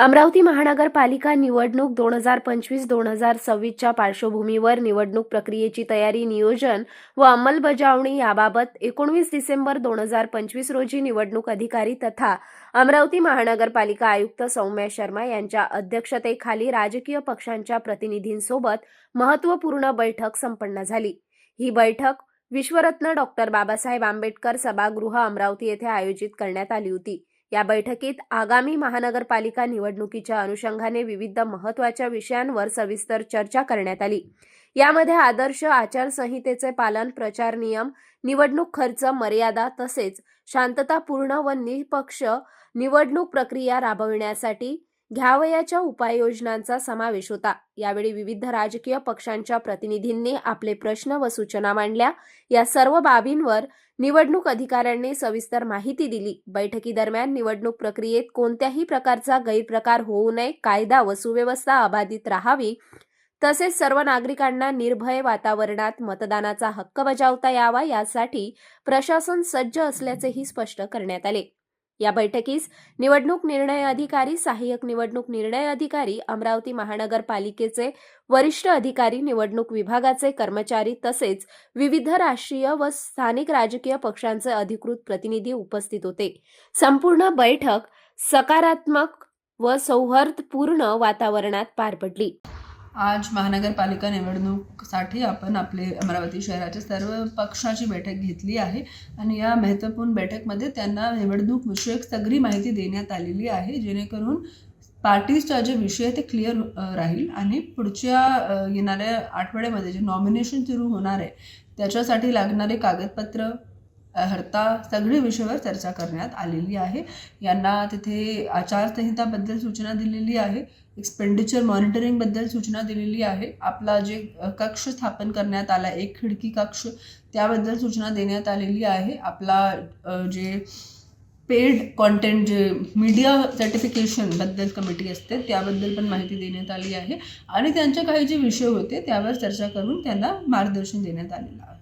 अमरावती महानगरपालिका निवडणूक 2025-2026च्या पार्श्वभूमीवर निवडणूक प्रक्रियेची तयारी, नियोजन व अंमलबजावणी याबाबत 19 डिसेंबर 2025 रोजी निवडणूक अधिकारी तथा अमरावती महानगरपालिका आयुक्त सौम्या शर्मा यांच्या अध्यक्षतेखाली राजकीय पक्षांच्या प्रतिनिधींसोबत महत्त्वपूर्ण बैठक संपन्न झाली। ही बैठक विश्वरत्न डॉ. बाबासाहेब आंबेडकर सभागृह अमरावती येथे आयोजित करण्यात आली होती। या बैठकीत आगामी महानगरपालिका निवडणुकीच्या अनुषंगाने विविध महत्त्वाच्या विषयांवर सविस्तर चर्चा करण्यात आली। यामध्ये आदर्श आचारसंहितेचे पालन, प्रचार नियम, निवडणूक खर्च मर्यादा तसेच शांततापूर्ण व निष्पक्ष निवडणूक प्रक्रिया राबविण्यासाठी घ्यावयाच्या उपाययोजनांचा समावेश होता। यावेळी विविध राजकीय पक्षांच्या प्रतिनिधींनी आपले प्रश्न व सूचना मांडल्या। या सर्व बाबींवर निवडणूक अधिकाऱ्यांनी सविस्तर माहिती दिली। बैठकीदरम्यान निवडणूक प्रक्रियेत कोणत्याही प्रकारचा गैरप्रकार होऊ नये, कायदा व सुव्यवस्था अबाधित राहावी, तसेच सर्व नागरिकांना निर्भय वातावरणात मतदानाचा हक्क बजावता यावा यासाठी प्रशासन सज्ज असल्याचेही स्पष्ट करण्यात आले। या बैठकीस निवडणूक निर्णय अधिकारी, सहाय्यक निवडणूक निर्णय अधिकारी, अमरावती महानगरपालिकेचे वरिष्ठ अधिकारी, निवडणूक विभागाचे कर्मचारी तसेच विविध राष्ट्रीय व स्थानिक राजकीय पक्षांचे अधिकृत प्रतिनिधी उपस्थित होते। संपूर्ण बैठक सकारात्मक व सौहार्दपूर्ण वातावरणात पार पडली। आज महानगरपालिका निवडणूकसाठी आपण आपले अमरावती शहराच्या सर्व पक्षाची बैठक घेतली आहे आणि या महत्त्वपूर्ण बैठकमध्ये त्यांना निवडणूक विषयक सगळी माहिती देण्यात आलेली आहे, जेणेकरून पार्टीजचा जे विषय ते क्लिअर राहील आणि पुढच्या येणाऱ्या आठवड्यामध्ये जे नॉमिनेशन सुरू होणार आहे त्याच्यासाठी लागणारे कागदपत्र, हरता सगळी विषयावर चर्चा करण्यात आलेली आहे। यांना तिथे आचारसंहिताबद्दल सूचना दिलेली आहे, एक्सपेंडिचर मॉनिटरिंगबद्दल सूचना दिलेली आहे, आपला जे कक्ष स्थापन करण्यात आला एक खिडकी कक्ष त्याबद्दल सूचना देण्यात आलेली आहे। आपला जे पेड कॉन्टेंट जे मीडिया सर्टिफिकेशनबद्दल कमिटी असते त्याबद्दल पण माहिती देण्यात आली आहे आणि त्यांचे काही जे विषय होते त्यावर चर्चा करून त्यांना मार्गदर्शन देण्यात आलेलं आहे।